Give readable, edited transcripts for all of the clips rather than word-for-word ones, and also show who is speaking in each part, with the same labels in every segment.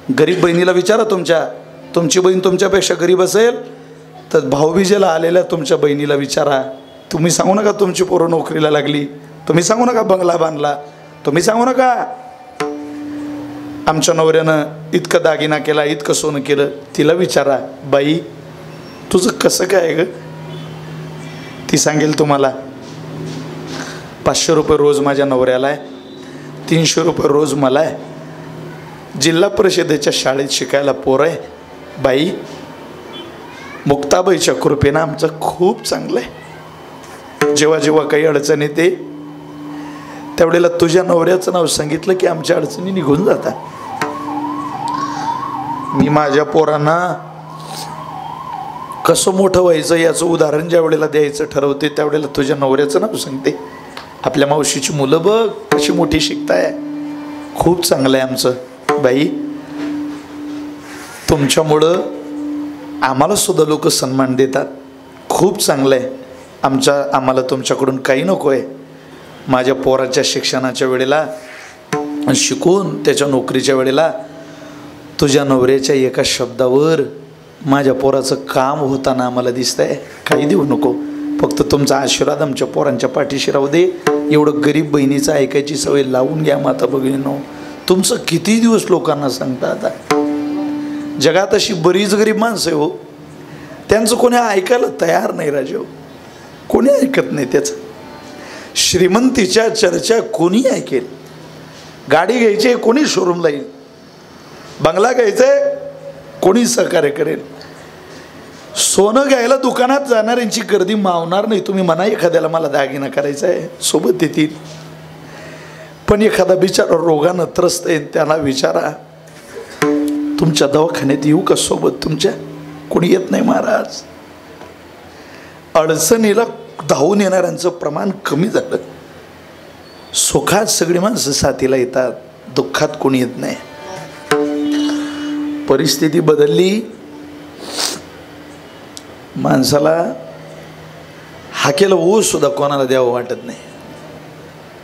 Speaker 1: गरीब बहिणीला विचारा, तुमची बहीण तुमच्यापेक्षा गरीब असेल तर भाऊबीजेला आलेल्या तुमच्या बहिणीला विचारा. तुम्ही सांगू नका तुमची पोरं नोकरीला लागली, तुम्ही सांगू नका बंगला बांधला, तुम्ही सांगू नका आमच्या नवऱ्यानं इतकं दागिना केला, इतकं सोनं केलं. तिला विचारा, बाई तुझं कसं काय ग? ती सांगेल तुम्हाला 500 रुपये रोज माझ्या नवऱ्याला आहे, 300 रुपये रोज मला आहे, जिल्हा परिषदेच्या शाळेत शिकायला पोरं आहे. बाई मुक्ताबाईच्या कृपेनं आमचं खूप चांगलं आहे. जेव्हा जेव्हा काही अडचण येते त्यावेळेला तुझ्या नवऱ्याचं नाव सांगितलं की आमच्या अडचणी निघून जातात. मी माझ्या पोरांना कसं मोठं व्हायचं याचं उदाहरण ज्या वेळेला द्यायचं ठरवते त्यावेळेला तुझ्या नवऱ्याचं नाव सांगते. आपल्या मावशीची मुलं बघ कशी मोठी शिकताय, खूप चांगलं आहे आमचं. बाई तुमच्यामुळं आम्हाला सुद्धा लोक सन्मान देतात, खूप चांगलं आहे. आम्हाला तुमच्याकडून काही नको आहे. माझ्या पोराच्या शिक्षणाच्या वेळेला शिकून त्याच्या नोकरीच्या वेळेला तुझ्या नवऱ्याच्या एका शब्दावर माझ्या पोराचं काम होताना आम्हाला दिसतंय. काही देऊ नको, फक्त तुमचा आशीर्वाद आमच्या पोरांच्या पाठीशी राहू दे. एवढं गरीब बहिणीचं ऐकायची सवय लावून घ्या माता भगिनींनो. तुमचं किती दिवस लोकांना सांगता. आता जगात अशी बरीच गरीब माणसं आहे हो, त्यांचं कोणी ऐकायला तयार नाही राजेहो, कोणी ऐकत नाही त्याचं. श्रीमंतीच्या चर्चा कोणी ऐकेल? गाडी घ्यायची कोणी शोरूमला येईल, बंगला घ्यायचंय कोणी सहकार्य करेल, सोनं घ्यायला दुकानात जाणाऱ्यांची गर्दी मावणार नाही. तुम्ही म्हणा एखाद्याला मला दागिना करायचा आहे, सोबत देतील. पण एखादा बिचारा रोगानं त्रस्त आहे त्याला विचारा, तुमच्या दवाखान्यात येऊ का सोबत तुमच्या? कोणी येत नाही महाराज. अडचणीला धावून येणाऱ्यांचं प्रमाण कमी झालं. सुखात सगळी माणसं साथीला येतात, दुःखात कोणी येत नाही. परिस्थिती बदलली, माणसाला हाकेला ऊस सुद्धा कोणाला द्यावं वाटत नाही.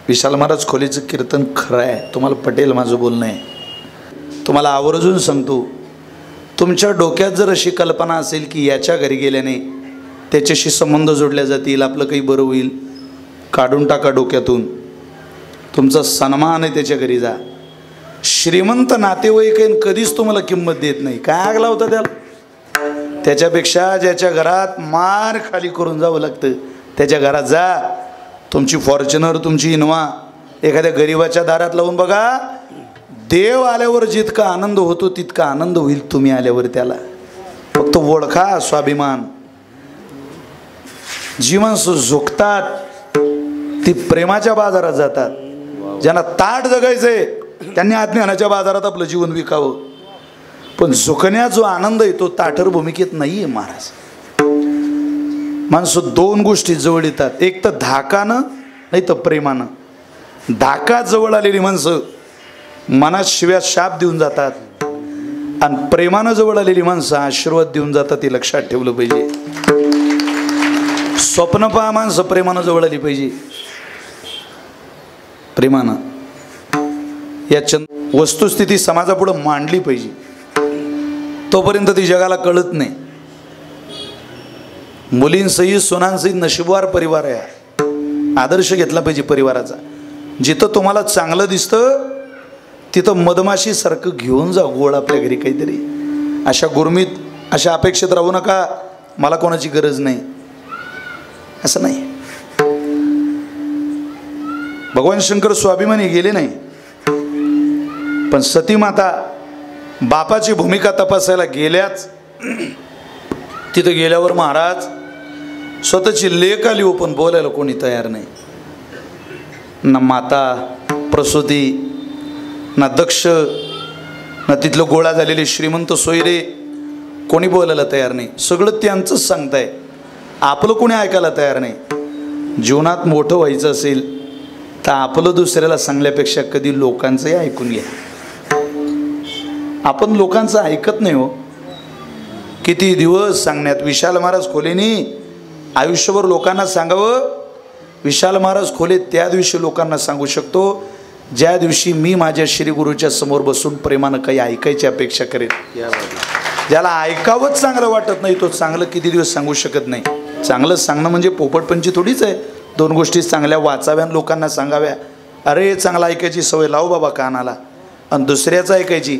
Speaker 1: विशाल महाराज खोलीचं कीर्तन खरं आहे, तुम्हाला पटेल माझं बोलणं आहे. तुम्हाला आवर्जून सांगतो, तुमच्या डोक्यात जर अशी कल्पना असेल की याच्या घरी गेल्याने त्याच्याशी संबंध जोडल्या जातील, आपलं काही बरं होईल, काढून टाका डोक्यातून. तुमचा सन्मान आहे त्याच्या घरी जा. श्रीमंत नातेवाईक आहे कधीच तुम्हाला किंमत देत नाही. काय आग लावता त्याला? त्याच्यापेक्षा ज्याच्या घरात मार खाली करून जावं लागतं त्याच्या घरात जा. तुमची फॉर्च्युनर, तुमची इनोवा एखाद्या गरीबाच्या दारात लावून बघा, देव आल्यावर जितका आनंद होतो तितका आनंद होईल तुम्ही आल्यावर त्याला. फक्त ओळखा स्वाभिमान. जी माणसं झुकतात ती प्रेमाच्या बाजारात जातात. ज्यांना ताट जगायचंय त्यांनी अज्ञानाच्या बाजारात आपलं जीवन विकावं. पण झुकण्या जो आनंद आहे तो ताठर भूमिकेत नाही आहे महाराज. माणसं दोन गोष्टी जवळ येतात, एक तर धाकानं नाही तर प्रेमानं. धाका जवळ आलेली माणसं मनात शिव्या शाप देऊन जातात आणि प्रेमानं जवळ आलेली माणसं आशीर्वाद देऊन जातात. हे लक्षात ठेवलं पाहिजे. स्वप्न पहा, माणसं प्रेमानं जवळ आली पाहिजे. प्रेमानं या वस्तुस्थिती समाजापुढे मांडली पाहिजे. तोपर्यंत ती जगाला कळत नाही. मुलींसहित सुनांसहित नशीबवार परिवार आहे. आदर्श घेतला पाहिजे परिवाराचा. जिथं तुम्हाला चांगलं दिसतं तिथं मधमाशीसारखं घेऊन जा गोळ आपल्या घरी काहीतरी. अशा गुरमीत अशा अपेक्षित राहू नका, मला कोणाची गरज नाही असं नाही. भगवान शंकर स्वाभिमानी गेले नाही, पण सती माता बापाची भूमिका तपासायला गेल्याच. तिथं गेल्यावर महाराज स्वतःची लेक आली हो, पण बोलायला कोणी तयार नाही. ना माता प्रसूती, ना दक्ष, ना तिथलं गोळा झालेले श्रीमंत सोयरे, कोणी बोलायला तयार नाही. सगळं त्यांचंच सांगताय, आपलं कोणी ऐकायला तयार नाही. जीवनात मोठं व्हायचं असेल तर आपलं दुसऱ्याला सांगल्यापेक्षा कधी लोकांचंही ऐकून घ्या. आपण लोकांचं ऐकत नाही हो. किती दिवस सांगण्यात. विशाल महाराज खोलेनी आयुष्यभर लोकांना सांगावं. विशाल महाराज खोले त्या दिवशी लोकांना सांगू शकतो ज्या दिवशी मी माझ्या श्री गुरुच्या समोर बसून प्रेमानं काही ऐकायची अपेक्षा करेल, ज्याला ऐकावंच चांगलं वाटत नाही तो चांगलं किती दिवस सांगू शकत नाही. चांगलं सांगणं म्हणजे पोपटपंची थोडीच आहे. दोन गोष्टी चांगल्या वाचाव्या लोकांना सांगाव्या, अरे चांगलं ऐकायची सवय लावू बाबा कानाला, आणि दुसऱ्याचं ऐकायची.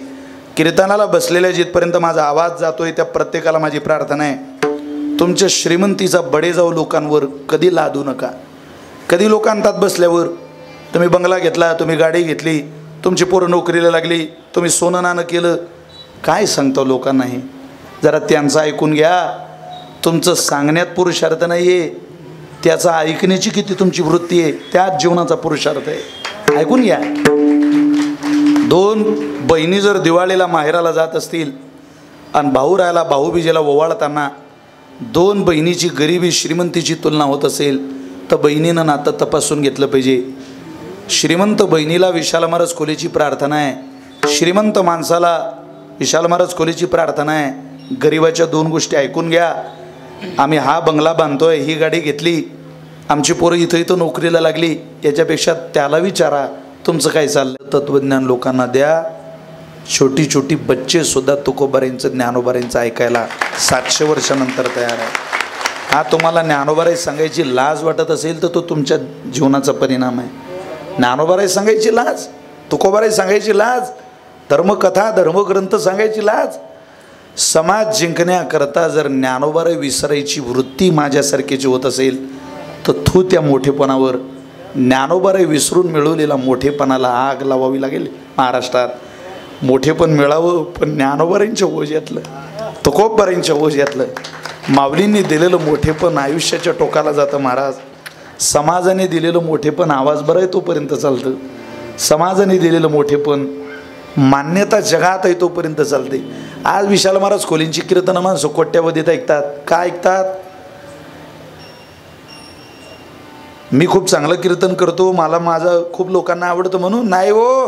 Speaker 1: कीर्तनाला बसलेल्या जिथपर्यंत माझा आवाज जातोय त्या प्रत्येकाला माझी प्रार्थना आहे, तुमच्या श्रीमंतीचा बडे जाऊ लोकांवर कधी लादू नका. कधी लोकांतात बसल्यावर तुम्ही बंगला घेतला, तुम्ही गाडी घेतली, तुमची पोरं नोकरीला लागली, तुम्ही सोनं नाणं केलं, काय सांगतो लोकांना हे? जरा त्यांचं ऐकून घ्या. तुमचं सांगण्यात पुरुषार्थ नाही आहे, त्याचा ऐकण्याची किती तुमची वृत्ती आहे, त्याच जीवनाचा पुरुषार्थ आहे. ऐकून घ्या. दोन बहिणी जर दिवाळीला माहेराला जात असतील आणि भाऊ राहायला भाऊबीजेला ओवाळताना दोन बहिणीची गरिबी श्रीमंतीची तुलना होत असेल तर बहिणीनं नातं तपासून घेतलं पाहिजे. श्रीमंत बहिणीला विशाल महाराज खोलीची प्रार्थना आहे, श्रीमंत माणसाला विशाल महाराज खोलीची प्रार्थना आहे. गरिबाच्या दोन गोष्टी ऐकून घ्या. आम्ही हा बंगला बांधतोय, ही गाडी घेतली, आमची पोरं इथं इथं नोकरीला लागली, याच्यापेक्षा त्याला विचारा तुमचं काय चाललं. तत्वज्ञान लोकांना द्या. छोटी छोटी बच्चे सुद्धा तुकोबारांचं ज्ञानोबारांचं ऐकायला 700 वर्षानंतर तयार आहे. हा तुम्हाला ज्ञानोबाराई सांगायची लाज वाटत असेल तर तो तुमच्या जीवनाचा परिणाम आहे. ज्ञानोबाराई सांगायची लाज, तुकोबाराई सांगायची लाज, धर्मकथा धर्मग्रंथ सांगायची लाज. समाज जिंकण्याकरता जर ज्ञानोबाराई विसरायची वृत्ती माझ्यासारखीची होत असेल तर तू त्या मोठेपणावर, ज्ञानोबाराई विसरून मिळवलेला मोठेपणाला आग लावावी लागेल. महाराष्ट्रात मोठेपण मिळावं पण ज्ञानोबारांच्या ओझ्यातलं, तुकोबारांच्या ओझ्यातलं. माऊलींनी दिलेलं मोठेपण आयुष्याच्या टोकाला जातं महाराज. समाजाने दिलेलं मोठेपण आवाज बरं आहे तोपर्यंत चालतं. समाजाने दिलेलं मोठेपण मान्यता जगात आहे तोपर्यंत चालते. आज विशाल महाराज खोलींची कीर्तनं माणसं कोट्यावधीत ऐकतात. का ऐकतात? मी खूप चांगलं कीर्तन करतो, मला माझं खूप लोकांना आवडतं म्हणून नाही हो.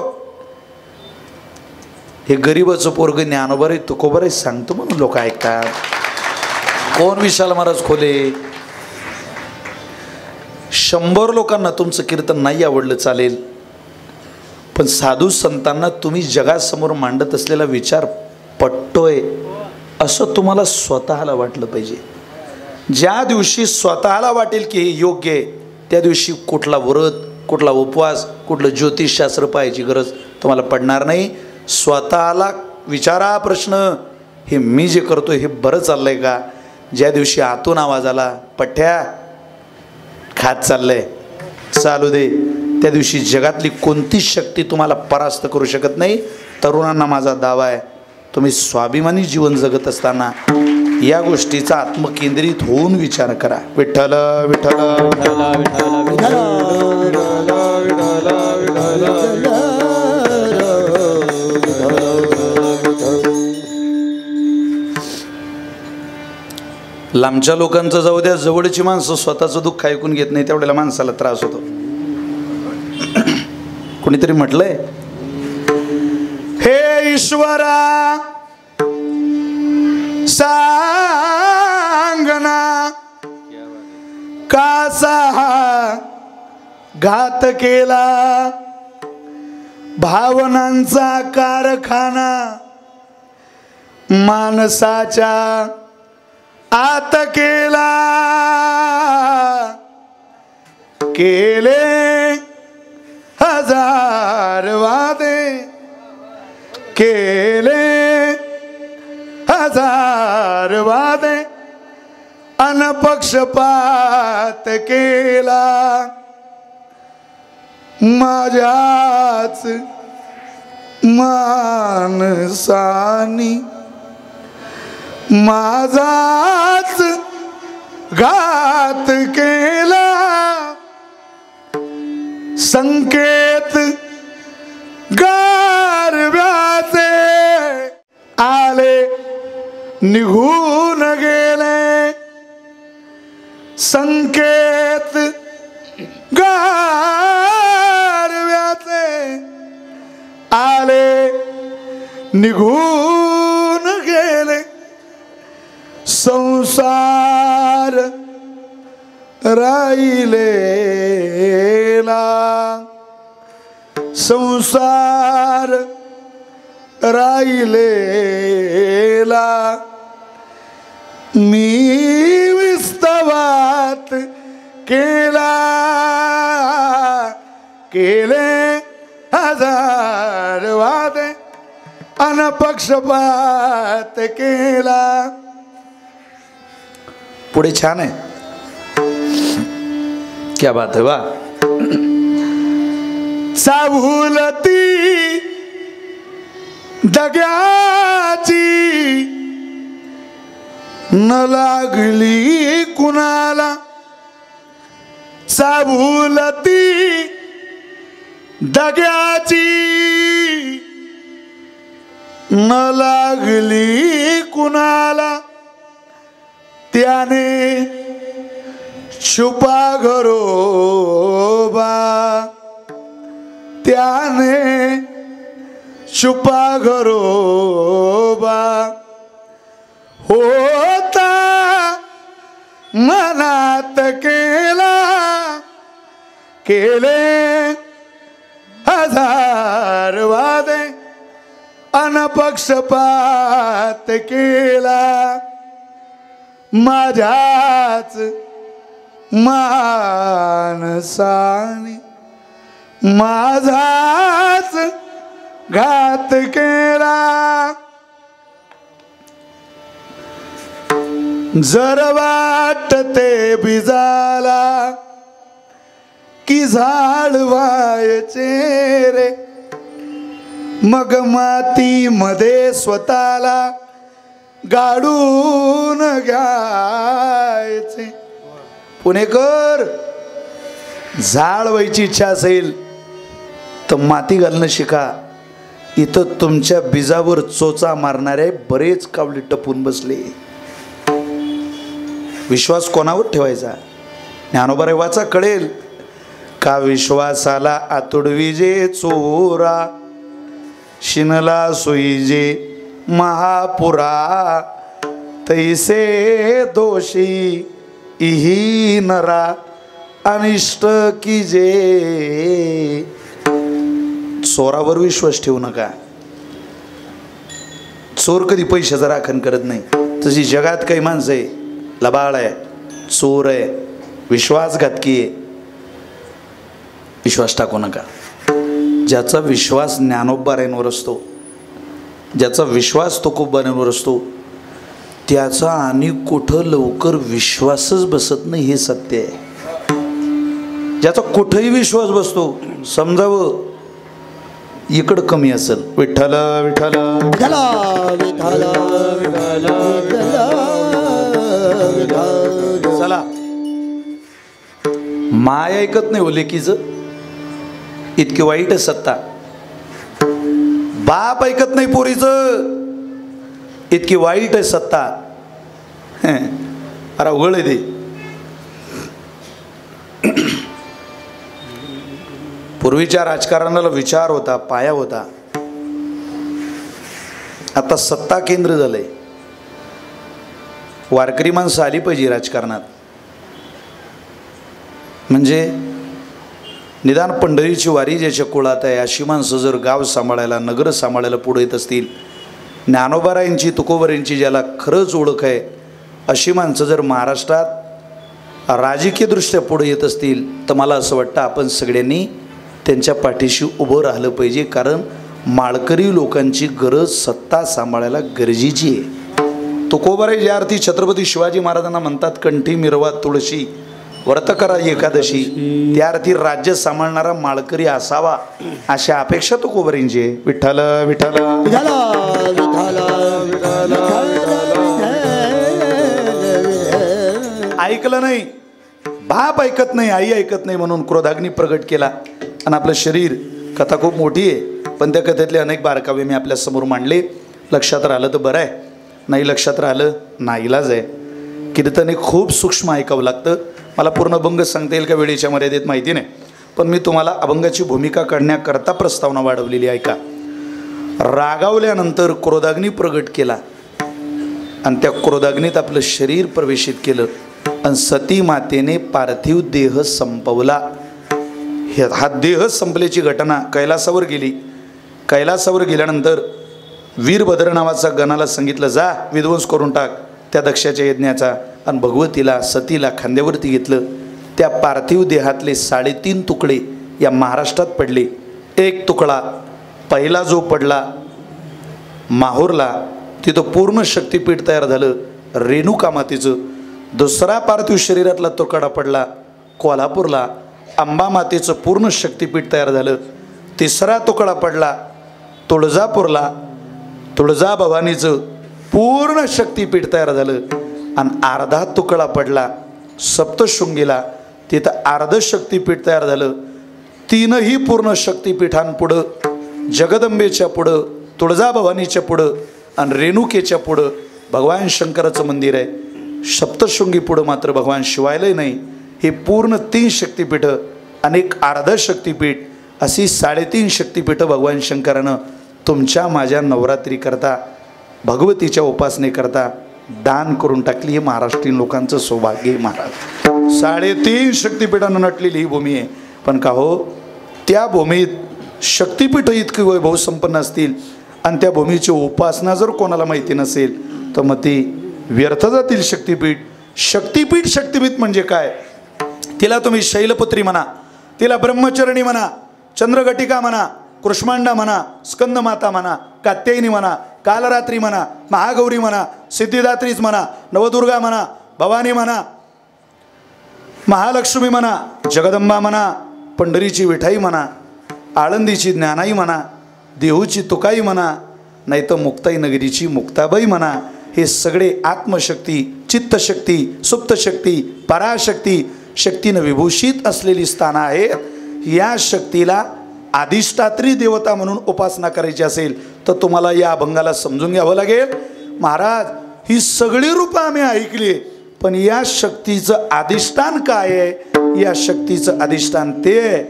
Speaker 1: हे गरीबाचं पोरग ज्ञानोबाराई तुकोबाराई सांगतो म्हणून लोक ऐकतात. कोण विशाल महाराज खोले? 100 लोकांना तुमचं कीर्तन नाही आवडलं चालेल, पण साधू संतांना तुम्ही जगासमोर मांडत असलेला विचार पटतोय असं तुम्हाला स्वतःला वाटलं पाहिजे. ज्या दिवशी स्वतःला वाटेल की हे योग्य आहे त्या दिवशी कुठला व्रत, कुठला उपवास, कुठलं ज्योतिषशास्त्र पाहायची गरज तुम्हाला पडणार नाही. स्वतःला विचारा प्रश्न, हे मी जे करतोय हे बरं चाललंय का? ज्या दिवशी आतून आवाज आला पठ्ठ्या खात चाललंय चालू दे, त्या दिवशी जगातली कोणतीच शक्ती तुम्हाला परास्त करू शकत नाही. तरुणांना माझा दावा आहे, तुम्ही स्वाभिमानी जीवन जगत असताना या गोष्टीचा आत्मकेंद्रित होऊन विचार करा. विठ्ठल विठ्ठल विठ्ठल विठ्ठल लांबच्या लोकांचं जाऊ द्या, जवळची माणसं स्वतःचं दुःख ऐकून घेत नाही, तेवढ्याला माणसाला त्रास होतो. कोणीतरी म्हटलंय, हे ईश्वरा सांगना कासा हा घात केला, भावनांचा कारखाना माणसाच्या आत केला, केले हजार वादे, केले हजार वादे, अनपक्षपात केला, माझ्याच माणसानी माझाच घात केला, संकेत गारव्याचे आले निघून गेले, संकेत गारव्याचे आले निघून गेले, संसार राहिलेला संसार राहिलेला मी विस्तवात केला, केले हजार वादे अनपक्षपात केला. पुढे छान आहे, क्या बात है, वाह. चाहुलती दग्याची न लागली कुणाला, चाहुलती दग्याची न लागली कुणाला, त्याने छुपा घरोबा, त्याने छुपा घरोबा होता मनात केला, केले हजार वादे अनपक्षपात केला. माझ्याच मानसाने माझाच घात केला. जर वाटते बिजाला की झाड व्हायचे रे, मग माती मध्ये स्वतःला गाडून घ्यायचे. पुणेकर, झाड व्हायची इच्छा असेल तर माती घालणं शिका. इथं तुमच्या बीजावर चोचा मारणारे बरेच कावळे टपून बसले. विश्वास कोणावर ठेवायचा? ज्ञानोबा वाचा, कळेल का विश्वासाला आतुडविजे चोरा, शिनला सोयीजे महापुरा, तैसे दोषी इही नरा अनिष्ट कीजे. चोरावर विश्वास ठेवू नका. चोर कधी पैशाचा राखण करत नाही. तशी जगात काही माणसं आहे, लबाड आहे, चोर आहे, विश्वासघातकी आहे. विश्वास टाकू नका. ज्याचा विश्वास ज्ञानोबारांवर असतो, ज्याचा विश्वास तुकोबारांवर असतो, त्याचा आणि कुठं लवकर विश्वासच बसत नाही, हे सत्य आहे. ज्याचा कुठंही विश्वास बसतो, समजावं इकडं कमी असेल. विठ्ठल विठ्ठल विठ्ठल विठ्ठल विठ्ठल. चला, माय ऐकत नाही ओलेकीचं, इतकी वाईट आहे सत्ता. बाप ऐकत नाही पोरीचं, इतकी वाईट आहे सत्ता. अरे उघड आहे ते. पूर्वीच्या राजकारणाला विचार होता, पाया होता. आता सत्ता केंद्र झालंय. वारकरी माणसं आली पाहिजे राजकारणात, म्हणजे निदान पंढरीची वारी ज्याच्या कुळात आहे अशी माणसं जर गाव सांभाळायला, नगर सांभाळायला पुढे येत असतील, ज्ञानोबारायांची तुकोबारायांची ज्याला खरंच ओळख आहे अशी माणसं जर महाराष्ट्रात राजकीयदृष्ट्या पुढे येत असतील, तर मला असं वाटतं आपण सगळ्यांनी त्यांच्या पाठीशी उभं राहिलं पाहिजे. कारण माळकरी लोकांची गरज सत्ता सांभाळायला गरजेची आहे. तुकोबाराय ज्या अर्थी छत्रपती शिवाजी महाराजांना म्हणतात, कंठी मिरवा तुळशी व्रत करा एकादशी, त्या अर्थी राज्य सांभाळणारा माळकरी असावा अशा अपेक्षा तुकोबारांची आहे. विठ्ठल विठ्ठल ऐकलं नाही, बाप ऐकत नाही, आई ऐकत नाही म्हणून क्रोधाग्नी प्रगट केला. आणि आपलं शरीर, कथा खूप मोठी आहे, पण त्या कथेतले अनेक बारकावे मी आपल्या समोर मांडले. लक्षात राहिलं तर बरं आहे, नाही लक्षात राहिलं नाईलाज आहे. कीर्तन हे खूप सूक्ष्म ऐकावं लागतं. मला पूर्ण अभंग सांगता येईल का वेळेच्या मर्यादेत माहिती नाही, पण मी तुम्हाला अभंगाची भूमिका काढण्याकरता प्रस्तावना वाढवलेली. ऐका. रागावल्यानंतर क्रोधाग्नी प्रगट केला आणि त्या क्रोधाग्नीत आपलं शरीर प्रवेशित केलं आणि सती मातेने पार्थिव देह संपवला. हा देह संपल्याची घटना कैलासावर गेली. कैलासावर गेल्यानंतर वीरभद्र नावाचा गणाला सांगितलं, जा विध्वंस करून टाक त्या दक्षाच्या यज्ञाचा. आणि भगवतीला सतीला खांद्यावरती घेतलं. त्या पार्थिव देहातले 3.5 तुकडे या महाराष्ट्रात पडले. एक तुकडा पहिला जो पडला माहूरला, तिथं पूर्ण शक्तिपीठ तयार झालं रेणुका मातेचं. दुसरा पार्थिव शरीरातला तुकडा पडला कोल्हापूरला, अंबा मातेचं पूर्ण शक्तिपीठ तयार झालं. तिसरा तुकडा पडला तुळजापूरला, तुळजा भवानीचं पूर्ण शक्तिपीठ तयार झालं. आणि अर्धा तुकडा पडला सप्तशृंगीला, तिथं अर्ध शक्तिपीठ तयार झालं. 3ही पूर्ण शक्तिपीठांपुढं, जगदंबेच्या पुढं, तुळजाभवानीच्या पुढं आणि रेणुकेच्या पुढं भगवान शंकराचं मंदिर आहे. सप्तशृंगी पुढं मात्र भगवान शिवायला नाही. हे पूर्ण 3 शक्तिपीठं अनेक अर्ध शक्तिपीठ अशी 3.5 शक्तिपीठं भगवान शंकरानं तुमच्या माझ्या नवरात्री करता, भगवतीच्या उपासनेकरता दान करून टाकली. हे महाराष्ट्रीयन लोकांचं सौभाग्य आहे महाराज. 3.5 शक्तिपीठानं नटलेली ही भूमी आहे. पण का हो, त्या भूमीत शक्तिपीठ इतकी वैभव संपन्न असतील आणि त्या भूमीची उपासना जर कोणाला माहिती नसेल तर मग ती व्यर्थ जातील शक्तिपीठ. शक्तिपीठ शक्तिपीठ म्हणजे काय? तिला तुम्ही शैलपुत्री म्हणा, तिला ब्रह्मचरणी म्हणा, चंद्रघटिका म्हणा, कृष्मांडा म्हणा, स्कंदमाता म्हणा, कात्यायनी म्हणा, कालरात्री म्हणा, महागौरी म्हणा, सिद्धिदात्रीच म्हणा, नवदुर्गा म्हणा, भवानी म्हणा, महालक्ष्मी म्हणा, जगदंबा म्हणा, पंढरीची विठाई म्हणा, आळंदीची ज्ञानाई म्हणा, देहूची तुकाई म्हणा, नाही तर मुक्ताई नगरीची मुक्ताबाई म्हणा. हे सगळे आत्मशक्ती, चित्तशक्ती, सुप्तशक्ती, पराशक्ती शक्तीनं विभूषित असलेली स्थानं आहेत. या शक्तीला अधिष्ठात्री देवता म्हणून उपासना करायची असेल तर तुम्हाला या अभंगाला समजून घ्यावं लागेल. महाराज, ही सगळी रूपं आम्ही ऐकली, पण या शक्तीचं अधिष्ठान काय आहे? या शक्तीचं अधिष्ठान ते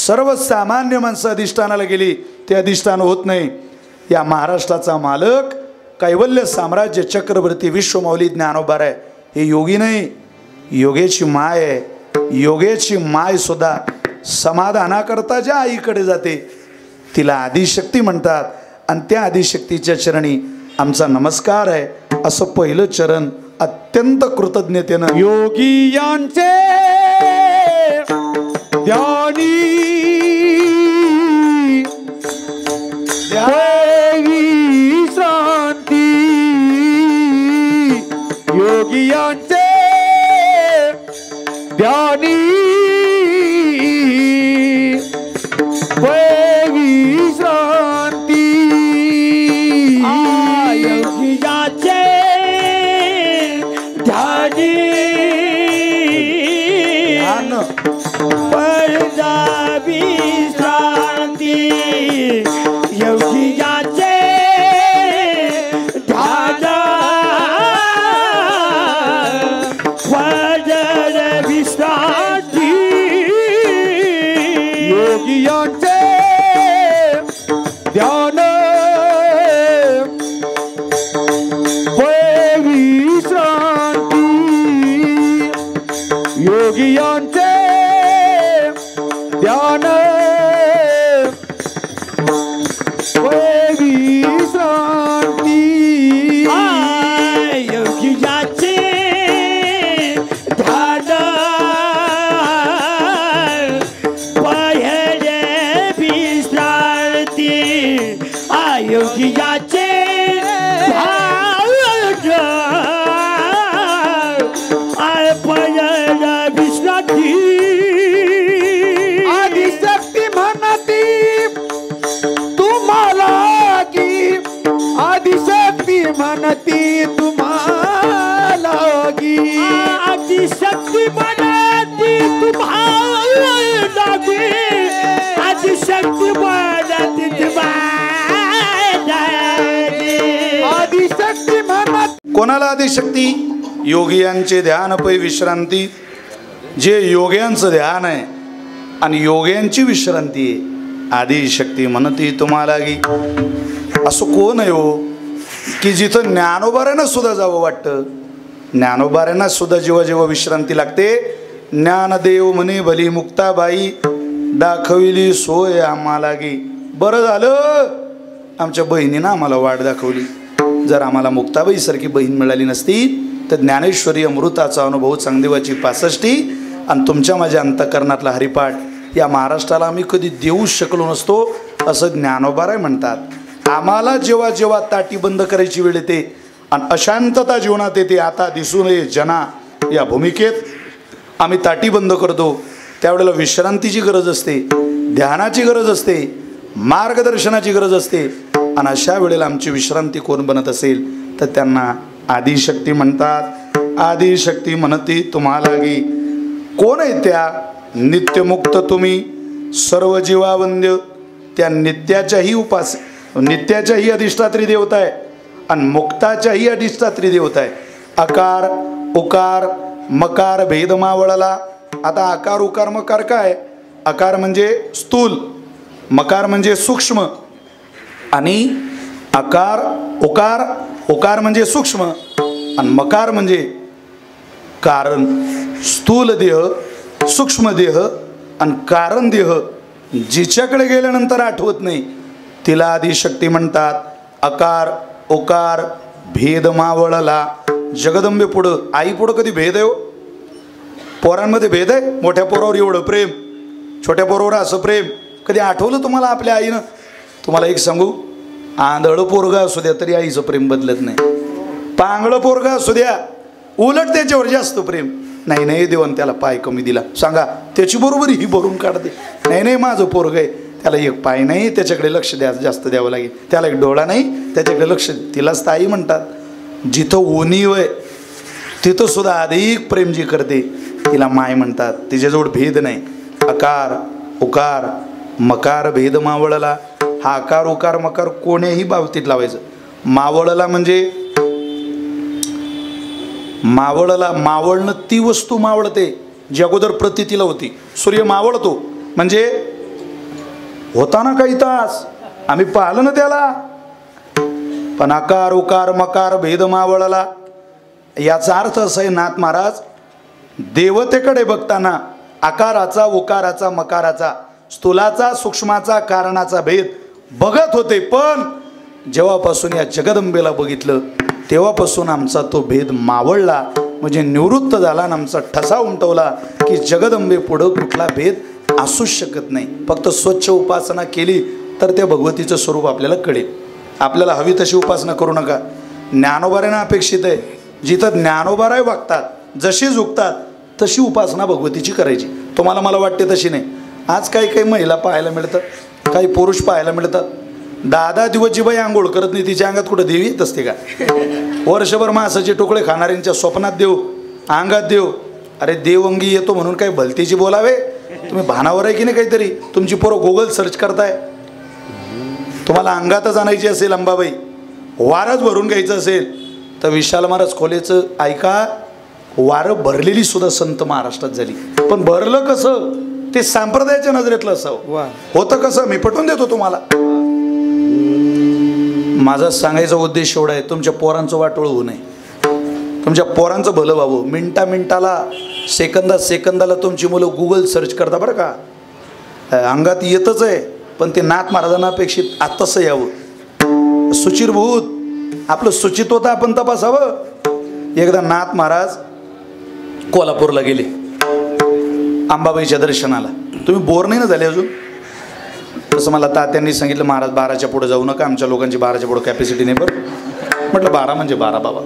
Speaker 1: सर्वसामान्य माणसं अधिष्ठानाला गेली ते अधिष्ठान होत नाही. या महाराष्ट्राचा मालक कैवल्य साम्राज्य चक्रवर्ती विश्वमौली ज्ञानोबा आहे. हे योगी नाही, योगेची माय आहे. योगेची माय सुद्धा समाधानाकरता ज्या आईकडे जाते तिला आदिशक्ती म्हणतात. आणि त्या आदिशक्तीच्या चरणी आमचा नमस्कार आहे. असं पहिलं चरण अत्यंत कृतज्ञतेनं
Speaker 2: योगी यांचे ध्यानी शांती, योगी यांचे ध्यानी शांती, योगी यांचे ध्यानी विश्रांती, योगी यांचे ध्यान विश्रांती, योगी यांचे ध्यान विश्रांती, योगी यांचे ध्यान विश्रांती, योगी यांचे ध्यान विश्रांती, योगी यांचे विश्रांती, आदिशक्ती म्हणती तुम्हाला की, आदिशक्ती म्हणती तुम्हाला की, आदिशक्ती म्हणती तुम्हाला की, आदिशक्ती म्हणती तुम्हाला, आदिशक्ती म्हणत.
Speaker 1: कोणाला आदिशक्ती? योगियांचे ध्यान पै विश्रांती. जे योग्यांचं ध्यान आहे आणि योग्यांची विश्रांती आहे. आदिशक्ती म्हणती तुम्हाला की. असं कोण आहे हो की जिथं ज्ञानोबाऱ्यांना सुद्धा जावं वाटतं? ज्ञानोबाऱ्यांना सुद्धा जेव्हा जेव्हा विश्रांती लागते, ज्ञानदेव म्हणे भली मुक्ताबाई, दाखविली सोय आम्हाला गी. बरं झालं आमच्या बहिणीनं आम्हाला वाट दाखवली. जर आम्हाला मुक्ताबाईसारखी बहीण मिळाली नसती तर ज्ञानेश्वरी अमृताचा अनुभव चांगदेवाची 65 आणि तुमच्या माझ्या अंतःकरणातला हरिपाठ या महाराष्ट्राला आम्ही कधी देऊच शकलो नसतो असं ज्ञानोबाराय म्हणतात. आम्हाला जेव्हा जेव्हा ताटी बंद करायची वेळ येते आणि अशांतता जीवनात येते, आता दिसू नये जना या भूमिकेत आम्ही ताटी बंद करतो, त्यावेळेला विश्रांतीची गरज असते, ध्यानाची गरज असते, मार्गदर्शनाची गरज असते. आणि अशा वेळेला आमची विश्रांती कोण बनत असेल तर त्यांना आदिशक्ती म्हणतात. आदिशक्ती म्हणती तुम्हाला गी. कोण आहे त्या? नित्यमुक्त तुम्ही सर्व जीवावंद्य. त्या नित्याच्याही नित्याच्याही अधिष्ठात्री देवता आहे आणि मुक्ताच्याही अधिष्ठात्री देवता आहे. अकार उकार मकार भेद मावळला. आता आकार उकार मकार काय? आकार म्हणजे स्थूल, मकार म्हणजे सूक्ष्म आणि आकार उकार, उकार म्हणजे सूक्ष्म आणि मकार म्हणजे कारण. स्थूल देह, सूक्ष्म देह आणि कारण देह जिच्याकडे गेल्यानंतर आठवत नाही तिला आदिशक्ती म्हणतात. अकार उकार भेद मावळला. जगदंबे पुढं, आई पुढं कधी भेद आहे? पोरांमध्ये भेद आहे? मोठ्या पोरावर एवढं प्रेम, छोट्या पोरावर असं प्रेम कधी आठवलं तुम्हाला आपल्या आईनं? तुम्हाला एक सांगू, आंधळं पोरगा असू द्या तरी आईचं प्रेम बदलत नाही. पांगळं पोरगा असू द्या उलट त्याच्यावर जास्त प्रेम. नाही नाही देवान त्याला पाय कमी दिला, सांगा त्याची बरोबर ही भरून काढते. नाही नाही माझं पोरग आहे, त्याला एक पाय नाही त्याच्याकडे लक्ष जास्त द्यावं लागेल, त्याला एक डोळा नाही त्याच्याकडे लक्ष. तिलाच ताई म्हणतात. जिथं उणीव आहे तिथं सुद्धा अधिक प्रेम जी करते तिला माय म्हणतात. तिच्याजवळ भेद नाही. अकार उकार मकार भेद मावळला. हा आकार उकार मकार कोण्याही बाबतीत लावायचं. मावळला म्हणजे मावळला, मावळणं ती वस्तू मावळते जी अगोदर प्रतीतीला होती. सूर्य मावळतो म्हणजे होता ना काही तास, आम्ही पाहिलं ना त्याला. पण आकार उकार मकार भेद मावळला याचा अर्थ असा आहे नाथ महाराज, देवतेकडे बघताना आकाराचा उकाराचा मकाराचा स्थूलाचा सूक्ष्माचा कारणाचा भेद बघत होते. पण जेव्हापासून या जगदंबेला बघितलं तेव्हापासून आमचा तो भेद मावळला, म्हणजे निवृत्त झाला आणि आमचा ठसा उमटवला की जगदंबे पुढं कुठला भेद असूच शकत नाही. फक्त स्वच्छ उपासना केली तर त्या भगवतीचं स्वरूप आपल्याला कळेल. आपल्याला हवी तशी उपासना करू नका. ज्ञानोबारांना अपेक्षित आहे, जिथं ज्ञानोबाराय वागतात, जशी झुकतात तशी उपासना भगवतीची करायची. तुम्हाला मला वाटते तशी नाही. आज काही काही महिला पाहायला मिळतात, काही पुरुष पाहायला मिळतात. 10 दिवस जी बाई आंघोळ करत नाही तिच्या अंगात कुठं देवी येत असते का? वर्षभर मासाचे तुकडे खाणाऱ्यांच्या स्वप्नात देव, अंगात देव. अरे देव अंगी येतो म्हणून काही भलतीची बोलावे? तुम्ही भानावर आहे की नाही काहीतरी? तुमची पोरं गुगल सर्च करताय. तुम्हाला अंगातच आणायची असेल अंबाबाई, वारच भरून घ्यायचं असेल तर विशाल महाराज खोलेचं ऐका. वारं भरलेली सुद्धा संत महाराष्ट्रात झाली. पण भरलं कसं ते संप्रदायाच्या नजरेतलं असावं. होतं कसं मी पटवून देतो तुम्हाला. माझा सांगायचा उद्देश एवढा आहे, तुमच्या पोरांचं वाटोळ होऊ नये, तुमच्या पोरांचं भलं व्हावं. मिनटा मिनटाला सेकंदा सेकंदाला तुमची मुलं गुगल सर्च करता बरं का. अंगात येतच आहे पण ते नाथ महाराजांना अपेक्षित आत्तासं यावं. सुचिरभूत आपलं सुचित्वता आपण तपासावं. एकदा नाथ महाराज कोल्हापूरला गेले अंबाबाईच्या दर्शनाला. तुम्ही बोर नाही ना झाले अजून? तसं मला तात्यांनी सांगितलं महाराज 12च्या पुढे जाऊ नका, आमच्या लोकांची 12च्या पुढे कॅपॅसिटी नाही. बरं म्हटलं 12 म्हणजे 12 बाबा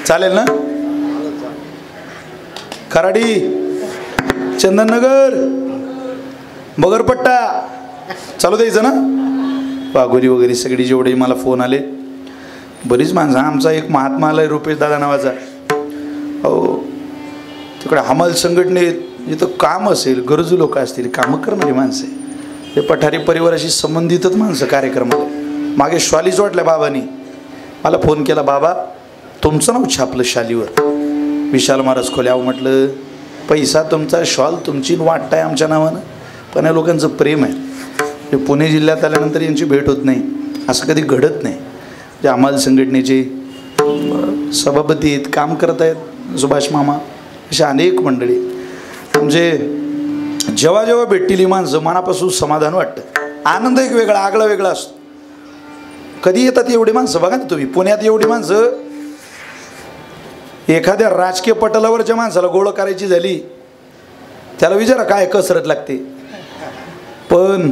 Speaker 1: चालेल ना. खराडी, चंदननगर, बगरपट्टा चालू द्यायचं ना. वाघोली वगैरे सगळी जेवढे मला फोन आले बरीच माणसं. आमचा एक महात्मा आलाय रुपेश दादा नावाचा, हो तिकडे हमाल संघटनेत जिथं काम असेल, गरजू लोक असतील, कामं करणारी माणसं, ते पठारी परिवाराशी संबंधितच माणसं कार्यक्रमाला. मागे श्वालीच वाटल्या बाबांनी मला फोन केला, बाबा तुमचं नाव छापलं शालीवर, विशाल महाराज खोले. अहो म्हटलं पैसा तुमचा, शॉल तुमची, वाटताय आमच्या नावानं, पण या लोकांचं प्रेम आहे. ते पुणे जिल्ह्यात आल्यानंतर यांची भेट होत नाही, असं कधी घडत नाही. जे हमाल संघटनेचे सभापती आहेत, काम करत आहेत, सुभाष मामा, अशा अनेक मंडळी. म्हणजे जेव्हा जेव्हा भेटतील माणसं मनापासून समाधान वाटतं, आनंद एक वेगळा आगळा वेगळा असतो. कधी येतात एवढी माणसं बघा ना तुम्ही, पुण्यात एवढी माणसं. एखाद्या राजकीय पटलावरच्या माणसाला गोळ करायची झाली त्याला विचारा काय कसरत लागते. पण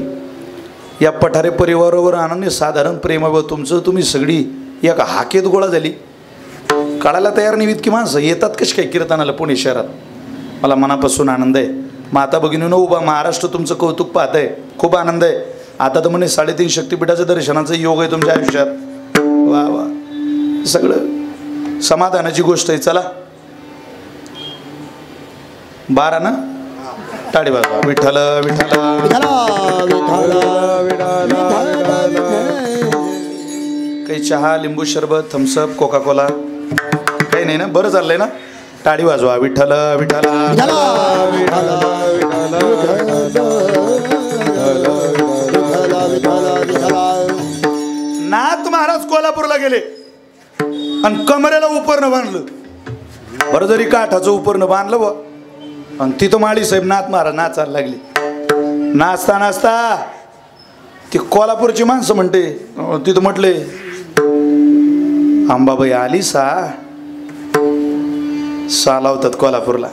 Speaker 1: या पठारे परिवारावर अनन्य साधारण प्रेमावर तुमचं तुम्ही सगळी एका हाकेत गोळा झाली. कळायला तयार नाही इतकी माणसं येतात कशी काय कीर्तनाला पुणे शहरात. मला मनापासून आनंद आहे. माता भगिनीनं उभा महाराष्ट्र तुमचं कौतुक पाहत आहे, खूप आनंद आहे. आता तर म्हणे 3.5 शक्तिपीठाचं दर्शनाचा योग आहे तुमच्या आयुष्यात. वा वा, सगळं समाधानाची गोष्ट आहे. चला 12 ना, टाळी वाजवा. विठ्ठल विठ्ठल काही चहा, लिंबू सरबत, थम्सअप, कोका कोला काही नाही ना? बरं चाललंय ना? टाळी वाजवा. विठ्ठल विठ्ठल नाथ महाराज कोल्हापूरला गेले आणि कमरेला उपरणं बांधलं. बरं जरी काठाचं उपरणं बांधलं व आणि तिथं माळी साहेब नाथ महाराज नाचायला लागले. नाचता नाचता ती कोल्हापूरची माणसं म्हणते, तिथं म्हटले अंबाबाई आली सा लावतात कोल्हापूरला.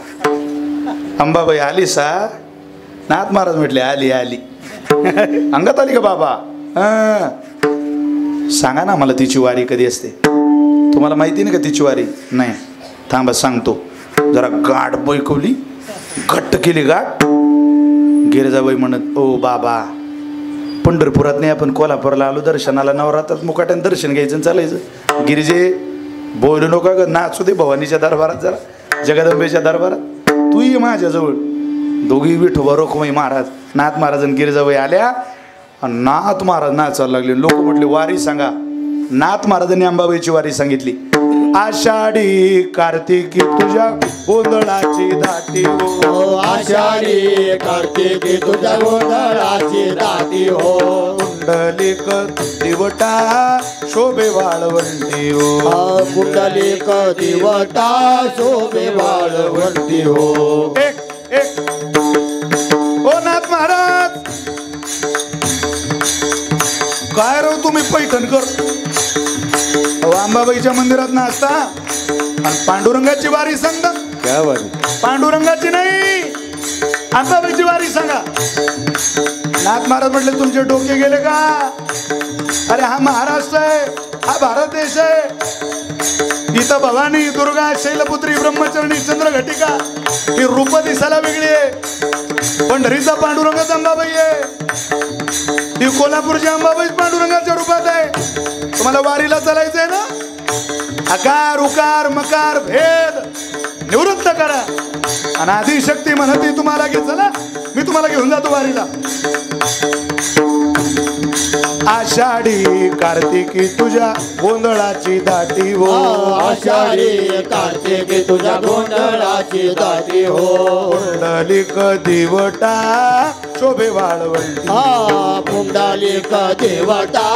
Speaker 1: अंबाबाई आली सा. नाथ महाराज म्हटले आली आली. अंगात आली का बाबा? सांगा ना मला तिची वारी कधी असते. तुम्हाला माहिती नाही का तिची वारी? नाही, थांबा सांगतो. जरा गाठ बैकवली, घट्ट केली गाठ. गिरजाबाई म्हणत ओ बाबा पंढरपुरात नाही आपण कोल्हापूरला आलो दर्शनाला, नवरात्रात मुकाट्यानं दर्शन घ्यायचं आणि चालायचं. गिरिजे बोलू नका ग, नाचू दे भवानीच्या दरबारात, जरा जगदंबेच्या दरबारात. तू ये माझ्याजवळ. दोघी विठोबा रोखमाई महाराज नाथ महाराज आणि गिरिजाबाई आल्या आणि नाथ महाराज नाचायला लागले. लोक म्हटले वारी सांगा. नाथ महाराजांनी अंबाबाईची वारी सांगितली. आषाढी कार्तिकी तुझ्या गोंधळाची दाटी हो,
Speaker 2: आषाढी कार्तिकी तुझ्या गोंधळाची दाटी हो,
Speaker 1: कुंडलिक दिवटा शोभे वाळवंटी हो,
Speaker 2: कुंडलिक दिवटा शोभे वाळवंटी हो.
Speaker 1: एक ओ नाथ महाराज काय राव तुम्ही पैठणकर अंबाबाईच्या मंदिरात नाचता आणि पांडुरंगाची वारी सांगता.
Speaker 2: काय वारी?
Speaker 1: पांडुरंगाची नाही, अंबाबाईची वारी सांगा. नाथ महाराज म्हटले तुमचे डोके गेले का? अरे हा महाराष्ट्र आहे, हा भारत देश आहे. इथं भवानी, दुर्गा, शैलपुत्री, ब्रह्मचरणी, चंद्रघटिका ही रूप दिसायला वेगळी आहे. पंढरीचा पांडुरंगाचा अंबाबाई आहे, ही कोल्हापूरची अंबाबाई पांडुरंगाच्या रूपात आहे. तुम्हाला वारीला चालायचंय ना? आकार उकार मकार भेद निवृत्त करा आणि आदिशक्ती म्हणती तुम्हाला घे. चला मी तुम्हाला घेऊन जातो वारीला. आषाढी कार्तिकी तुझ्या गोंधळाची दाटी हो,
Speaker 2: आषाढी कार्तिकी तुझ्या गोंधळाची दाटी हो,
Speaker 1: कुंडलिक दिवटा शोभे वाळवंटी,
Speaker 2: पुंडलिक देवता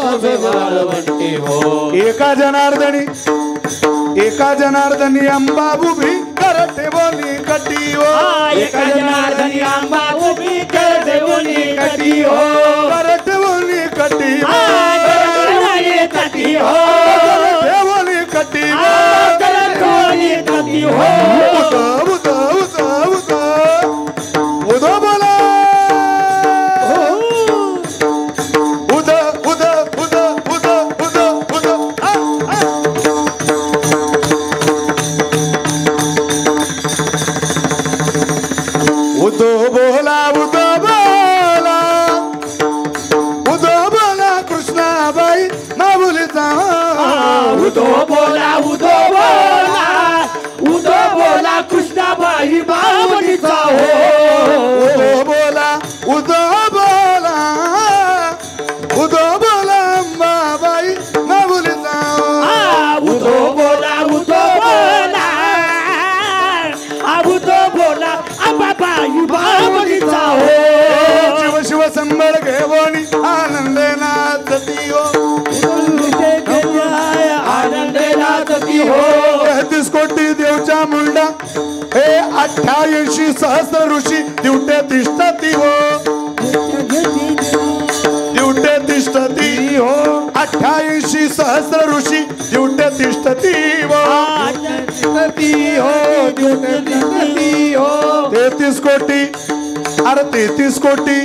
Speaker 2: शोभे वाळवंटी हो.
Speaker 1: एका जनार्दनी अंबा उभी करते बोली कटी हो,
Speaker 2: एका जनार्दनी अंबा उभी करते बोली कटी हो,
Speaker 1: करते बोली कटी हो,
Speaker 2: कटी हो,
Speaker 1: बोली कटी हो,
Speaker 2: बोली कटी हो.
Speaker 1: उद उद उद उद बोला उद उद उद उद उद उद उदो बोला उदो बोला उदो बोला कृष्णाबाई माऊलीचा.
Speaker 2: उदो बोला उदो बोला उदो बोला कृष्णाबाई माऊलीचा हो,
Speaker 1: उदो बोला उदो बोला उदो बोला अंबाबाई माऊलीचा.
Speaker 2: उदो बोला उदो बोला उदो बोला अंबाबाई माऊलीचा हो.
Speaker 1: शिव शिव संबळ घेवणी आनंदे नाचती हो,
Speaker 2: आनंदे नाचती हो.
Speaker 1: 33 कोटी देवचा मुंडा हे
Speaker 3: 88 सहस्र ऋषी दिवटे तिष्ठती हो, दिवटे तिष्ठती हो, 88 सहस्र ऋषी दिवटे तिष्ठती हो, 33 कोटी, अरे 33 कोटी,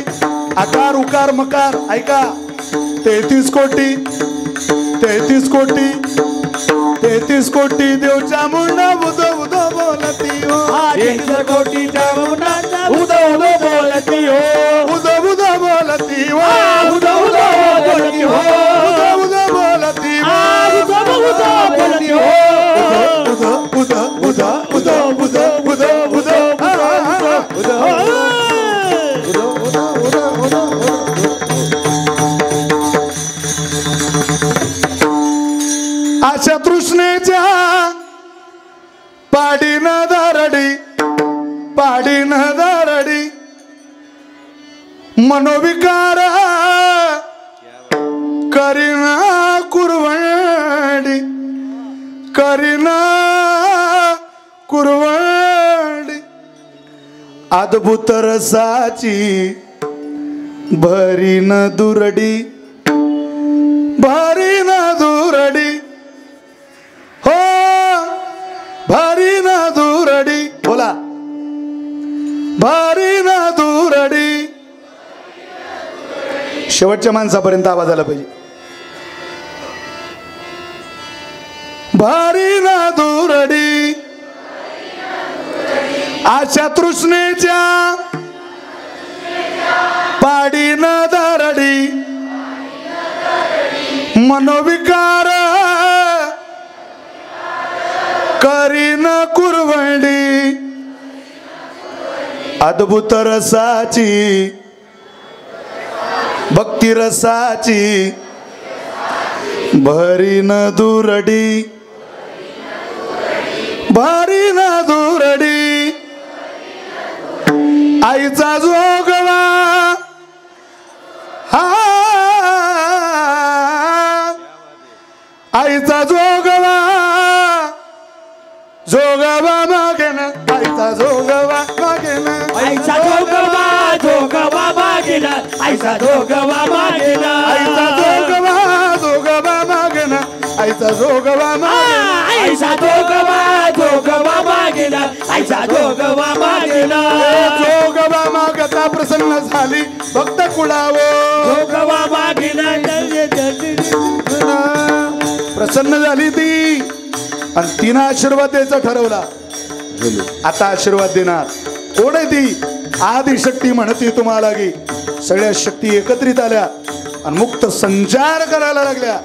Speaker 3: आकार उकार मकार ऐका, 33 कोटी, 33 कोटी, 33 कोटी देव चामुंडा उदो उदो बोलती हो,
Speaker 2: 33 कोटी चामुंडा उदो उदो बोलती हो,
Speaker 3: उदो उदो बोलती हो,
Speaker 2: उदो उदो बोलती हो,
Speaker 3: उदो उदो बोलती हो,
Speaker 2: उदो उदो बोलती हो,
Speaker 3: उदो उदो उदो उदो उदो उदो उदो अशा तृष्णेच्या पाडीन दारडी, पाडीन दारडी, मनोविकार करीना कुरवडी, करीना कुरवडी, अद्भुत रसाची भरीन दुरडी, भरीन दुरडी, हो भरीन दुरडी, बोला भरीन दुरडी. शेवटच्या माणसापर्यंत आवाज आला पाहिजे. भरीन दुरडी, अशा तृष्णेच्या पाडीन दारडी, मनोविकार करीन कुरवडी, अद्भुत रसाची भक्ती रसाची भरीन दुरडी, भरीन दुरडी. आईचा जोगवा हा, आईचा जोगवा, जोगवा मागेन, आईचा जोगवा मागेन,
Speaker 2: आईचा जोगवा जोगवा मागेन, आईचा जोगवा मागेन,
Speaker 3: आईचा जोगवा जोगवा मागेन, आईचा जोगवा मागेन,
Speaker 2: आईचा जोगवा जोगवा मागेन, आईचा जोगवा मागेन,
Speaker 3: जोगवा मागता प्रसन्न झाली भक्त कुळावो,
Speaker 2: जोगवा मागेन,
Speaker 3: प्रसन्न झाली ती आणि तिनं आशीर्वाद द्यायचा ठरवला. आता आशीर्वाद देणार कोण आहे ती? आदिशक्ती म्हणती तुम्हाला की सगळ्या शक्ती एकत्रित आल्या आणि मुक्त संचार करायला लागल्या.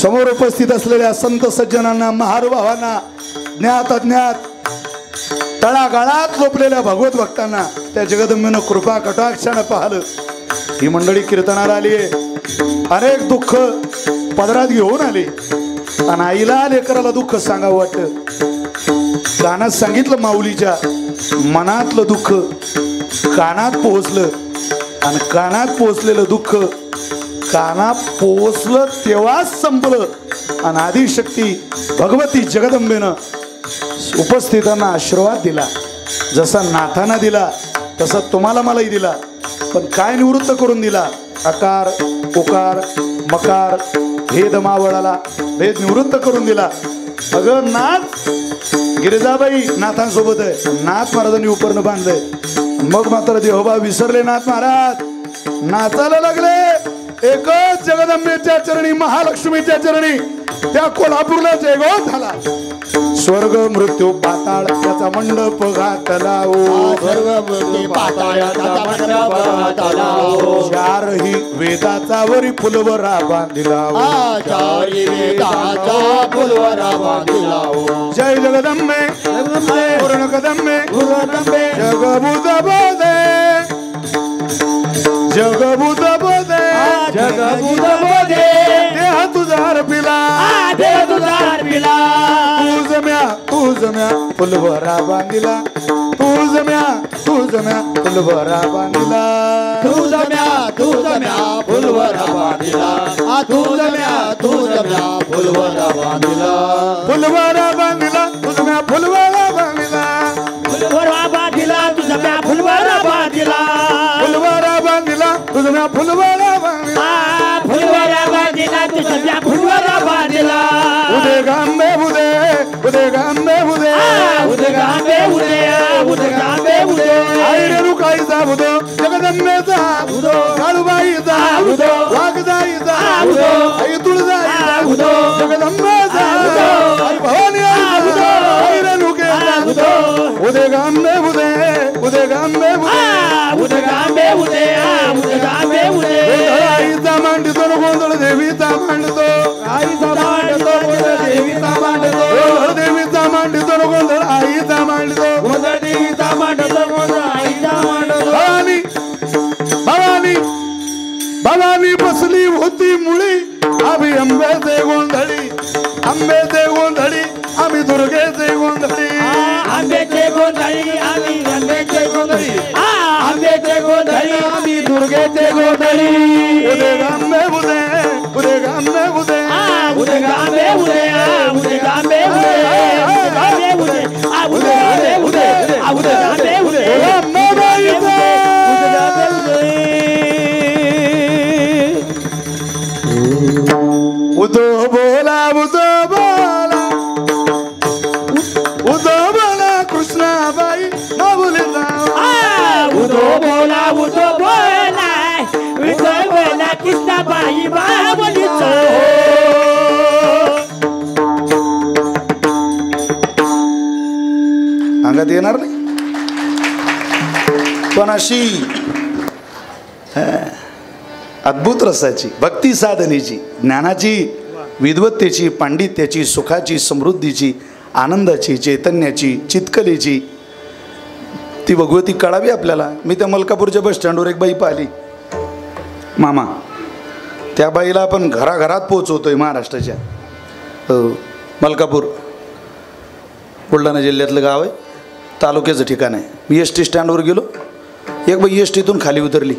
Speaker 3: समोर उपस्थित असलेल्या संत सज्जनांना, महानुभावांना, ज्ञात अज्ञात तळागाळात झोपलेल्या भगवत भक्तांना त्या जगदंबेनं कृपा कटाक्षानं पाहिलं. ही मंडळी कीर्तनाला आली आहे, अनेक दुःख पदरात घेऊन आली आणि आईला लेकराला दुःख सांगावं वाटतं. कानात सांगितलं माऊलीच्या, मनातलं दुःख कानात पोहोचलं आणि कानात पोहोचलेलं दुःख कानात पोहोचलं तेव्हाच संपलं. आणि आदिशक्ती भगवती जगदंबेनं उपस्थितांना आशीर्वाद दिला. जसा नाथांना दिला तसा तुम्हाला मलाही दिला, पण काय निवृत्त करून दिला? अकार उकार मकार भेद मावळाला भेद निवृत्त करून दिला. अगं नाथ गिरिजाबाई नाथांसोबत आहे, नाथ महाराजांनी उपरनं बांधलंय. मग मात्र देहोबा विसरले नाथ महाराज, नाचायला लागले एकच जगदंबेच्या चरणी, महालक्ष्मीच्या चरणी. त्या कोल्हापूरला जयगोत झाला. स्वर्ग मृत्यू पाताळ त्याचा मंडप घातला ओ,
Speaker 2: स्वर्ग मृत्यू पाताळ त्याचा मंडप घातला ओ,
Speaker 3: चारही वेदाचा वरी फुलवरा बांधिला ओ,
Speaker 2: चारही वेदाचा फुलवरा बांधिला ओ.
Speaker 3: जय जगदंबे पूर्ण कदंबे जगभूत बोधे, जगभूत बोधे,
Speaker 2: जगभूत बोधे,
Speaker 3: देह तुझा अर्पिला,
Speaker 2: देह तुझा अर्पिला,
Speaker 3: तू जम्या फुलवरा बांधिला, तू जम्या फुलवरा बांधिला,
Speaker 2: तू जम्या फुलवरा बांधिला, तू जम्या फुलवरा बांधिला,
Speaker 3: फुलवरा बांधिला, तू जम्या फुलवरा बांधिला,
Speaker 2: फुलवरा
Speaker 3: तुझ्या फुलवाला बांधिला
Speaker 2: फुलवारा बांधिला तुझ्या फुलवारा बांधिला
Speaker 3: उदे गांबे उदे उदे गांबे उदे
Speaker 2: उदे गांबे उदे
Speaker 3: आई रेणुकाईचा उदो जगदंबेचा उदो काळूबाईचा उदो वाघजाईचा उदो आई तुळजाईचा उदो जगदंबेचा उदो आई भवानी उदो आई रेणुकेचा उदो उदे गांबे उदे उदे गांबे
Speaker 2: उदे गांबे उदे
Speaker 3: आईचा मांडतो गोंधळ देवीचा मांडतो आईचा मांडतो गोंधळ देवीचा मांडतो देवीचा मांडतो गोंधळ आईचा मांडतो
Speaker 2: गोंधळ देवीचा मांडतो गोंधळ आईचा मांडतो
Speaker 3: भवानी भवानी भवानी बसली होती मुळी आम्ही अंबेचे गोंधळी आंबेचे गोंधळी आम्ही दुर्गेचे गोंधळी
Speaker 2: आंबेचे गोंधळी आम्ही आंबेचे गोंधळी आंबेचे गोंधळी आम्ही दुर्गेचे गोंधळी
Speaker 3: उदे गांबे उदे उदे गांबे उदे
Speaker 2: उदे गांबे उदे उदे गांबे उदे गांबे उदे उदे उदे उदे गांबे उदे
Speaker 3: अंबाबाईचा उदो बोला उदो बोला उदो बोला कृष्णाबाई माऊलीचा
Speaker 2: उदो बोला कृष्णाबाई बाबलीचा
Speaker 3: अंगात येणार नाही पण अशी अद्भुत रसाची भक्ती साधनेची ज्ञानाची विद्वत्तेची पांडित्याची सुखाची समृद्धीची आनंदाची चैतन्याची चितकलेची ती भगवती कळावी आपल्याला. मी त्या मलकापूरच्या बस स्टँडवर एक बाई पाहिली मामा. त्या बाईला आपण घराघरात पोहोचवतोय महाराष्ट्राच्या. मलकापूर बुलढाणा जिल्ह्यातलं गाव आहे, तालुक्याचं ठिकाण आहे. मी एस टी स्टँडवर गेलो, एक बाई एस टीतून खाली उतरली,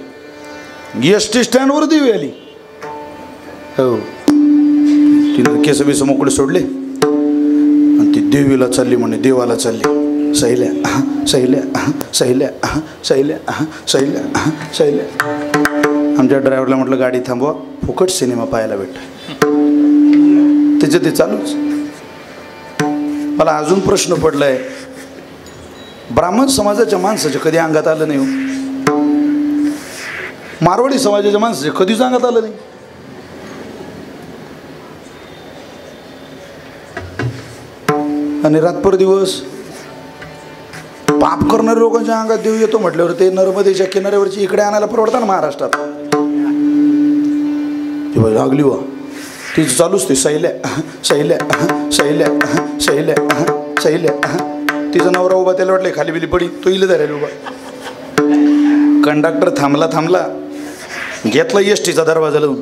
Speaker 3: एस टी स्टँडवर देवी आली. हो, तिने केस बिस मोकळे सोडले आणि ती देवीला चालली म्हणे, देवाला चालली. सैल्या सैल्या सैल्या सैल्या सैल्या सैल्या. आमच्या ड्रायव्हरला म्हटलं गाडी थांबवा, फुकट सिनेमा पाहायला भेटतो. त्याचं ते चालूच. मला अजून प्रश्न पडलाय, ब्राह्मण समाजाच्या माणसाच्या कधी अंगात आलं नाही हो. मारवाडी समाजाच्या माणसाच्या कधीच अंगात आलं नाही. आणि रातभर दिवस पाप करणाऱ्या लोकांच्या अंगात देव येतो म्हटल्यावर ते नर्मदेच्या किनाऱ्यावरची इकडे आणायला परवडतं ना महाराष्ट्रात. लागली वा तीच चालूच ते सैल्या सैल्या सैल्या सैल्या सैल्या. तिचा नवरा उभा, त्याला वाटलं खाली बिली पडी, तो इले धरायला उभा. कंडक्टर थांबला थांबला, घेतला एस टीचा दरवाजा लावून,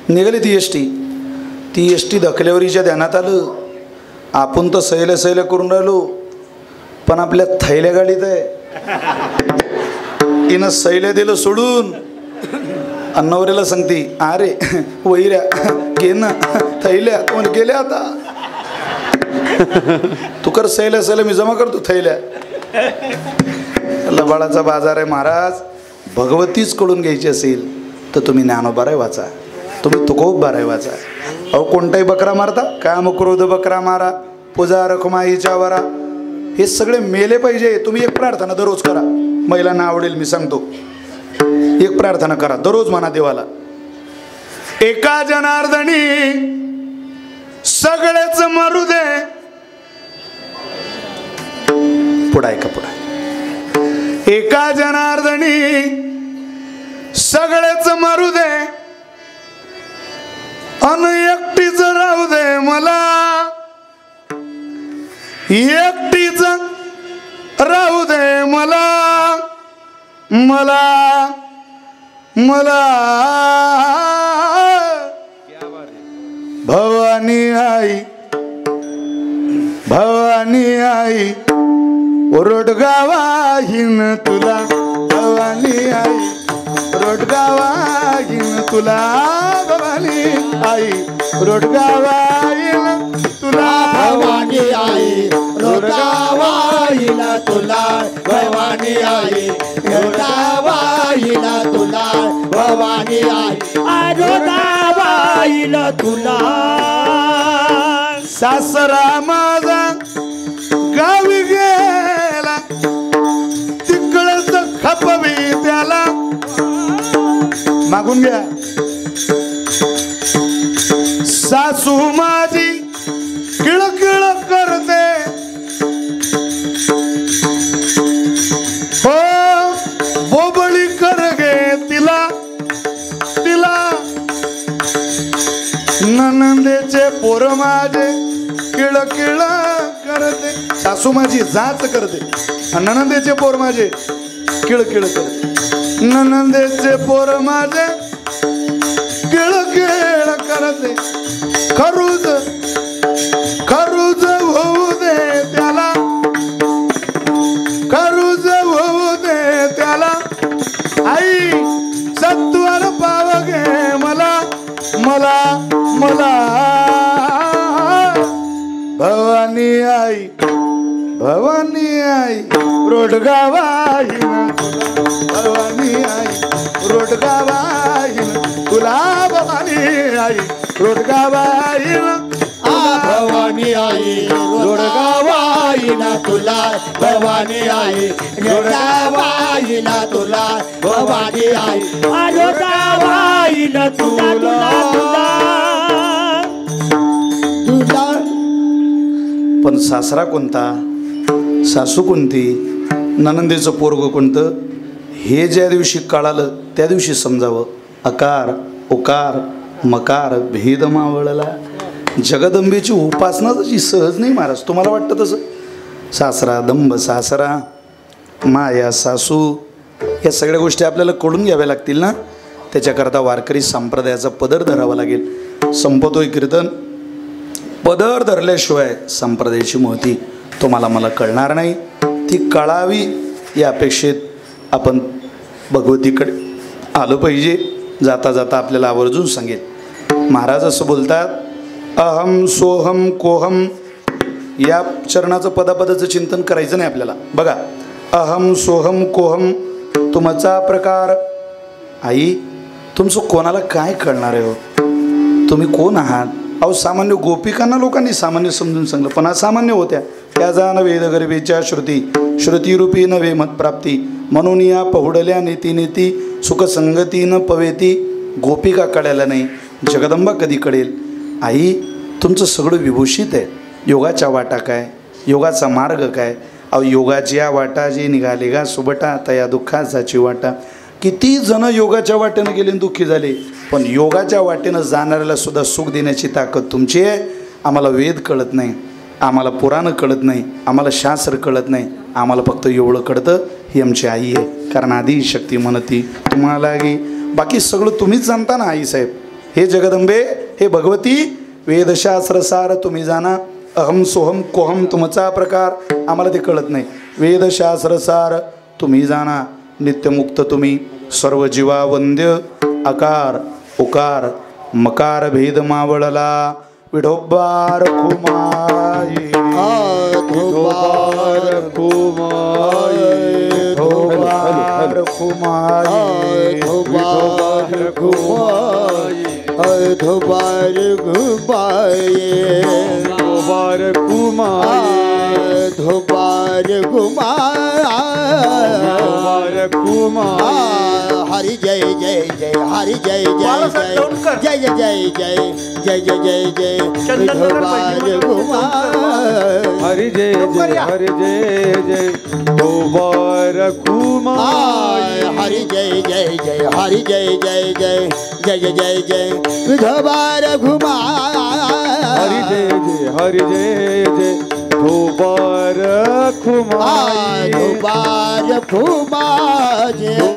Speaker 3: निघाली ती एस टी. ती एस टी धकल्यावर हिच्या ध्यानात आलं, आपण तर सैल्या सैल्या करून राहिलो, पण आपल्या थैल्या गाडीत आहे. तिनं सैल्या दिलं सोडून, नवऱ्याला सांगती, अरे वैऱ्या घे ना थैल्या. तो गेल्या आता, तू कर सैल्या सैल्या, मी जमा करतो थैल्या. लबाडाचा बाजार आहे महाराज. भगवतीच कडून घ्यायची असेल तर तुम्ही ज्ञानोबाराय वाचा, तुम्ही तुकोबाराय वाचा. अहो कोणताही बकरा मारता, काम क्रोध बकरा मारा, पूजा रखमाईच्या वरा, हे सगळे मेले पाहिजे. तुम्ही एक प्रार्थना दररोज करा, महिलांना आवडेल, मी सांगतो. एक प्रार्थना करा दररोज, म्हणा देवाला, एका जनार्दनी सगळेच मरू दे. पुढा ऐका, पुढा. एका जनार्दनी सगळेच मरू दे, अन एकटीच राहू दे मला, एकटीच राहू दे मला, मला मला. भवानी आई, भवानी आई, रोडगावाहीन तुला, भवानी आई, रोडगावाहीन तुला, भवानी आई, रोडगावाहीन तुला,
Speaker 2: भवानी आई, रोडगावाहीन तुला, भवानी आई, रोडगावाहीन तुला, भवानी आई आरोदाबाईल तुला
Speaker 3: सासरा माझा गावी गेला तिकडच खपवी त्याला मागून घ्या सासू माझी किळकिळ करते हो बोबळी कर गे तिला तिला ननंदेचे पोर माझे किळकिळ करते सासू माझी जाच करते आणि ननंदेचे पोर माझे किळकिळ करते ननंदेचे पोर माझे किळकिळ करते खरूज खरूज होऊ दे त्याला खरूज होऊ दे त्याला आई सत्वर पाव गे मला मला मला भवानी आई भवानी आई रोडगावाईन भवानी आई रोडगावाईन तुला भवानी आई रोडगावाईन
Speaker 2: भवानी आई रोडगावाईना तुला भवानी आई रोडगावाईना तुला भवानी आई रोडगावाईना तुला तुला तुला
Speaker 1: पण सासरा कोणता सासू कोणती ननंदेचं पोरग कोणतं हे ज्या दिवशी कळालं त्या दिवशी समजावं अकार उकार मकार भेद मावळला जगदंबेची उपासना तशी सहज नाही महाराज तुम्हाला वाटतं तसं सासरा दंभ सासरा माया सासू या सगळ्या गोष्टी आपल्याला कळून घ्याव्या लागतील ना त्याच्याकरता वारकरी संप्रदायाचा पदर धरावा लागेल संपतोय कीर्तन पदर धरल्याशिवाय संप्रदायाची महती तुम्हाला मला कळणार नाही ती कळावी या अपेक्षेत आपण भगवतीकडे आलं पाहिजे जाता जाता आपल्याला आवर्जून सांगेल महाराज असं बोलतात अहम सोहम कोहम या चरणाचं पदापदाचं चिंतन करायचं नाही आपल्याला बघा अहम सोहम कोहम तुमचा प्रकार आई तुमचं कोणाला काय कळणार आहे हो तुम्ही कोण आहात अहो सामान्य गोपिकांना लोकांनी सामान्य समजून सांगलं पण असामान्य होत्या त्या जाण वेद गरिबीच्या श्रुती श्रुतीरूपी नव्हे मतप्राप्ती म्हणून या पहुडल्या नीती नीती सुखसंगतीनं पवेती गोपिका कळायला नाही जगदंबा कधी कळेल आई तुमचं सगळं विभूषित आहे योगाच्या वाटा काय योगाचा मार्ग काय अहो योगाच्या वाटा जी निघाले गा सुबटा तया दुःखाची वाटा किती जण योगाच्या वाटेनं गेले दुःखी झाले पण योगाच्या वाटेनं जाणाऱ्याला सुद्धा सुख देण्याची ताकद तुमची आहे आम्हाला वेद कळत नाही आम्हाला पुराण कळत नाही आम्हाला शास्त्र कळत नाही आम्हाला फक्त एवढं कळतं ही आमची आई आहे कारण आधी शक्ती म्हणती तुम्हाला बाकी सगळं तुम्हीच जाणता ना आईसाहेब हे जगदंबे हे भगवती वेदशास्त्र सार तुम्ही जाणा अहम सोहम कोहम तुमचा प्रकार आम्हाला ते कळत नाही वेदशास्त्र सार तुम्ही जाणा नित्यमुक्त तुम्ही सर्व जीवा वंद्य आकार उकार मकार भेद मावळला विठोबार खुमाई विठोबार खुमाई विठोबार खुमाई विठोबार खुमाई
Speaker 2: धोबार घुमाए
Speaker 3: धोबार खुमाई
Speaker 2: धोबार घुमाए हरि जय जय जय हरि जय जय जय जय जय जय जय जय जय जय धोबार घुमाए
Speaker 3: हरि जय जय हरि जय जय धोबार खुमाई
Speaker 2: हरि जय जय जय हरि जय जय जय जय जय जय जय धोबार घुमाए
Speaker 3: हरि जय जय हरि जय जय धोबार खुमाई
Speaker 2: धोबार खुमाए